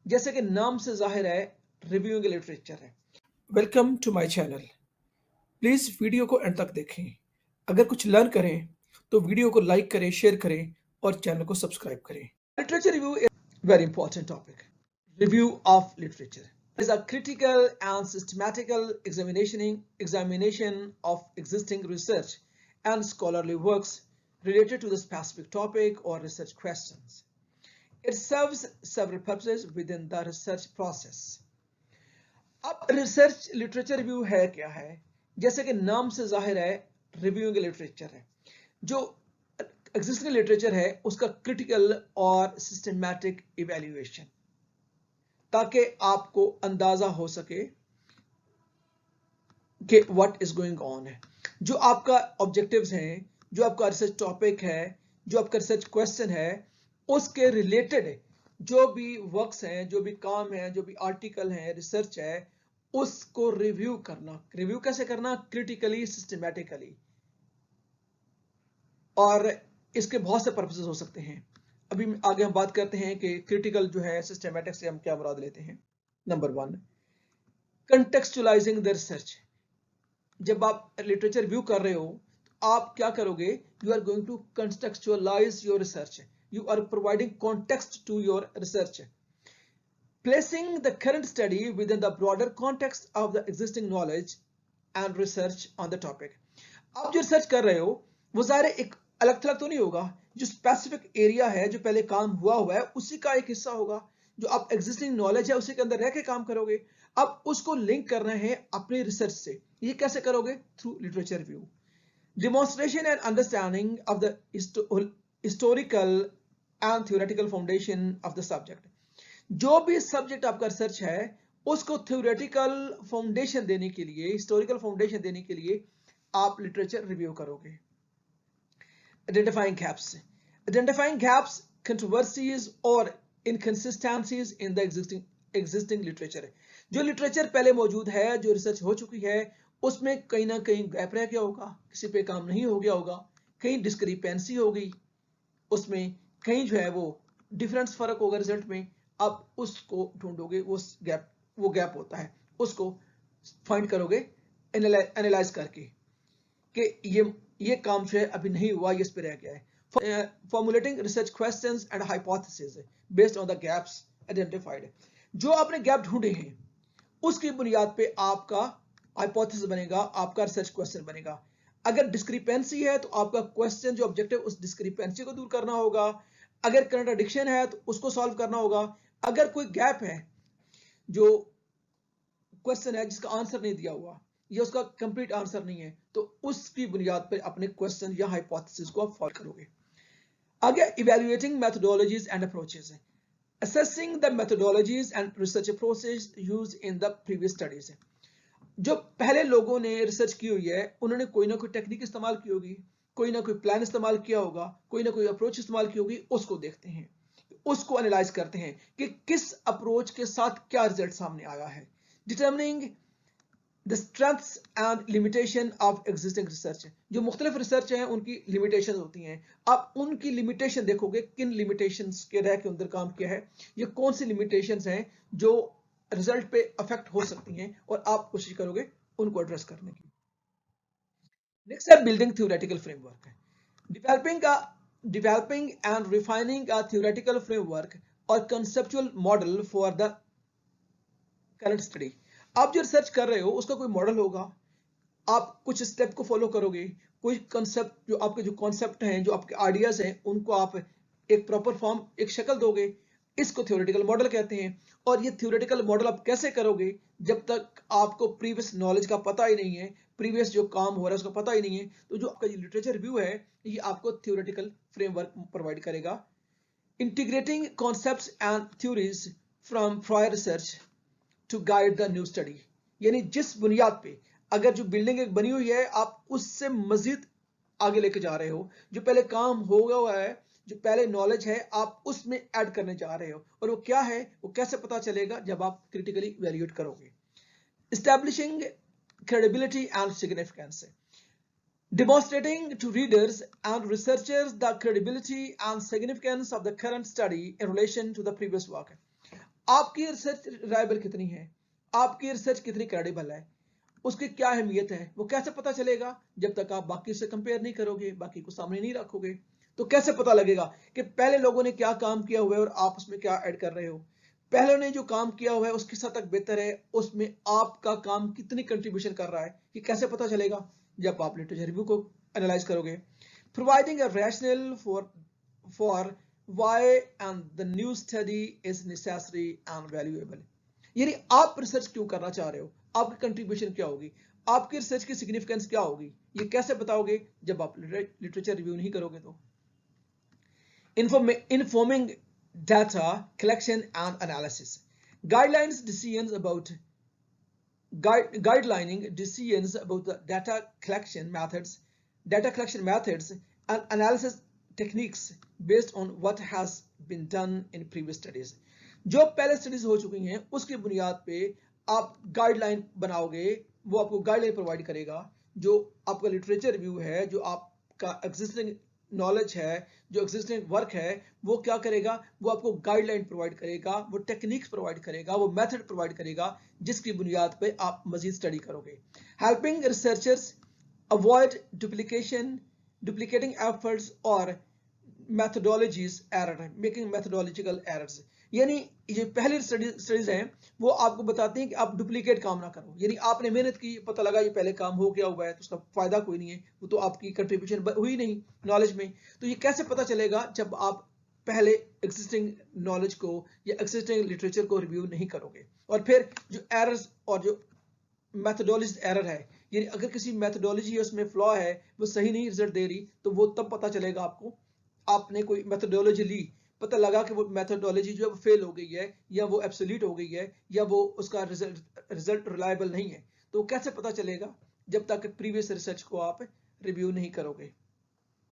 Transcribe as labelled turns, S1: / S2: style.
S1: जैसे कि नाम से जाहिर है रिव्यूइंग लिटरेचर है। Welcome to my channel. Please video को एंड तक देखें। अगर कुछ लर्न करें तो वीडियो को लाइक करें, शेयर करें और चैनल को सब्सक्राइब करें। Literature review is very important topic. Review of literature is a critical and systematical examination of existing research and scholarly works related to the specific topic or research questions. It serves several purposes within the research process. अब research literature review है क्या है? जैसे कि नाम से जाहिर है रिव्यूइंग लिटरेचर है। जो एग्जिस्टिंग लिटरेचर है उसका क्रिटिकल और सिस्टमैटिक इवैल्यूएशन, ताकि आपको अंदाजा हो सके कि व्हाट इज गोइंग ऑन है। जो आपका ऑब्जेक्टिव्स हैं, जो आपका रिसर्च टॉपिक है, जो आपका रिसर्च क्वेश्चन है, उसके रिलेटेड जो भी वर्क्स हैं, जो भी काम है, जो भी आर्टिकल है, रिसर्च है, उसको रिव्यू करना। रिव्यू कैसे करना? Critically, systematically. और इसके बहुत से पर्पसेस हो सकते हैं। अभी आगे हम बात करते हैं कि क्रिटिकल जो है, सिस्टमैटिक से हम क्या मुराद लेते हैं। Number 1, contextualising the research. जब आप लिटरेचर रिव्यू कर रहे हो तो आप क्या करोगे? You are going to contextualize your research, you are providing context to your research, placing the current study within the broader context of the existing knowledge and research on the topic. आप जो research कर रहे हो वो ज़ाहिर एक अलग थलग तो नहीं होगा। जो स्पेसिफिक एरिया है, जो पहले काम हुआ है, उसी का एक हिस्सा होगा। जो आप एग्जिस्टिंग नॉलेज है उसी के अंदर रह के काम करोगे। अब उसको लिंक करना है अपनी रिसर्च से। ये कैसे करोगे? Through literature review. Demonstration and understanding of the historical and theoretical foundation of the subject. जो भी सब्जेक्ट आपका रिसर्च है उसको थ्योरेटिकल फाउंडेशन देने के लिए, हिस्टोरिकल फाउंडेशन देने के लिए आप लिटरेचर रिव्यू करोगे। Identifying gaps. Identifying gaps, controversies or inconsistencies in the existing literature. जो लिटरेचर पहले मौजूद है, जो रिसर्च हो चुकी है, उसमें कहीं ना कहीं गैप रह गया होगा, किसी पे काम नहीं हो गया होगा, कहीं डिस्क्रिपेंसी होगी, उसमें कहीं जो है वो डिफरेंस फर्क होगा रिजल्ट में। अब उसको ढूंढोगे, वो गैप होता है, उसको फाइंड करोगे एनालाइज करके कि ये काम जो है अभी नहीं हुआ, ये इस पे रह गया है। Formulating research questions and hypothesis based on the gaps identified. जो आपने गैप ढूंढे हैं उसकी बुनियाद पे आपका हाइपोथेसिस बनेगा, आपका रिसर्च क्वेश्चन बनेगा। अगर डिस्क्रिपेंसी है तो आपका क्वेश्चन जो ऑब्जेक्टिव, उस डिस्क्रिपेंसी को दूर करना होगा। अगर कंट्राडिक्शन है तो उसको सॉल्व करना होगा। अगर कोई गैप है, जो क्वेश्चन है जिसका आंसर नहीं दिया हुआ या उसका कंप्लीट आंसर नहीं है, तो उसकी बुनियाद पर अपने क्वेश्चन या हाइपोथेसिस को आप फॉलो करोगे। आगे evaluating methodologies and approaches, assessing the methodologies and research approaches used in the previous studies. जो पहले लोगों ने रिसर्च की हुई है उन्होंने कोई ना कोई टेक्निक इस्तेमाल की होगी, कोई ना कोई प्लान इस्तेमाल किया होगा, कोई ना कोई अप्रोच इस्तेमाल की होगी। उसको देखते हैं, उसको एनालाइज करते हैं कि किस अप्रोच के साथ क्या रिजल्ट सामने आया है। Determining the strengths and limitation of existing research. जो मुख्तलिफ रिसर्च हैं उनकी लिमिटेशन होती हैं। आप उनकी लिमिटेशन देखोगे, किन लिमिटेशंस के रह के अंदर काम किया है, ये कौन सी लिमिटेशंस हैं जो रिजल्ट पे अफेक्ट हो सकती हैं, और आप कोशिश करोगे उनको एड्रेस करने की। नेक्स्ट है building theoretical framework. developing and refining a theoretical framework or conceptual model for the current study. आप जो रिसर्च कर रहे हो उसका कोई मॉडल होगा, आप कुछ स्टेप को फॉलो करोगे, कोई कॉन्सेप्ट, जो आपके जो कॉन्सेप्ट हैं, जो आपके आइडियाज हैं, उनको आप एक प्रॉपर फॉर्म, एक शक्ल दोगे। इसको थ्योरेटिकल मॉडल कहते हैं। और ये थ्योरेटिकल मॉडल आप कैसे करोगे? जब तक आपको प्रीवियस नॉलेज का पता ही नहीं है, प्रीवियस जो काम हो रहा है उसका पता ही नहीं है, तो जो आपका लिटरेचर रिव्यू है ये आपको थ्योरेटिकल फ्रेमवर्क प्रोवाइड करेगा। Integrating concepts and theories from prior research to guide the new study. यानी जिस बुनियाद पे अगर जो बिल्डिंग एक बनी हुई है, आप उससे मजीद आगे लेके जा रहे हो। जो पहले काम हो गया हुआ है, जो पहले नॉलेज है, आप उसमें ऐड करने जा रहे हो। और वो क्या है, वो कैसे पता चलेगा? जब आप क्रिटिकली इवैल्यूएट करोगे। Establishing credibility and significance, demonstrating to readers and researchers the credibility and significance of the current study in relation to the previous work. आपकी रिसर्च रिलायबल कितनी है, आपकी रिसर्च कितनी क्रेडिबल है, उसकी क्या अहमियत है, वो कैसे पता चलेगा? जब तक आप बाकी से कंपेयर नहीं करोगे, बाकी को सामने नहीं रखोगे, तो कैसे पता लगेगा कि पहले लोगों ने क्या काम किया हुआ है और आप उसमें क्या ऐड कर रहे हो? पहले ने जो काम किया हुआ है उसके साथ तक बेहतर है, उसमें आपका काम कितनी कंट्रीब्यूशन कर रहा है, ये कैसे पता चलेगा? जब आप लिटरेचर रिव्यू को एनालाइज करोगे। Providing a rational for why and the new study is necessary and valuable, यानी आप रिसर्च क्यों करना चाह रहे हो, आपकी कंट्रीब्यूशन क्या होगी, आपकी रिसर्च की सिग्निफिकेंस क्या होगी, ये कैसे बताओगे जब आप लिटरेचर रिव्यू नहीं करोगे? तो informing data collection and analysis, guidelines decisions about guidelining decisions about the data collection methods and analysis techniques based on what has been done in previous studies. जो पहले स्टडीज हो चुकी हैं उसकी बुनियाद पे आप गाइडलाइन बनाओगे, वो आपको गाइडलाइन प्रोवाइड करेगा। जो आपका लिटरेचर रिव्यू है, जो आपका एग्जिस्टिंग नॉलेज है, जो एग्जिस्टिंग वर्क है, वो क्या करेगा? वो आपको गाइडलाइन प्रोवाइड करेगा, वो टेक्निक्स प्रोवाइड करेगा, वो मेथड प्रोवाइड करेगा, जिसकी बुनियाद पे आप मजीद स्टडी करोगे। Helping researchers avoid duplicating efforts और methodologies error, making methodological errors, यानी ये पहले स्टडीज हैं वो आपको बताते हैं कि आप डुप्लीकेट काम ना करो, यानी आपने मेहनत की, पता लगा ये पहले काम हो गया हुआ है तो उसका फायदा कोई नहीं है, वो तो आपकी कंट्रीब्यूशन हुई नहीं नॉलेज में। तो ये कैसे पता चलेगा? जब आप पहले एग्जिस्टिंग नॉलेज को या एग्जिस्टिंग लिटरेचर को रिव्यू नहीं करोगे। और फिर जो एरर्स और जो मैथडोलॉजी एरर है, यानी अगर किसी मैथडोलॉजी उसमें फ्लॉ है, वो सही नहीं रिजल्ट दे रही, तो वो तब पता चलेगा आपको। आपने कोई मेथोडोलॉजी ली, पता लगा कि वो मेथोडोलॉजी जो है वो फेल हो गई है, या वो एब्सोल्यूट हो गई है, या वो उसका रिजल्ट रिलायबल नहीं है, तो कैसे पता चलेगा? जब तक प्रीवियस रिसर्च को आप रिव्यू नहीं करोगे।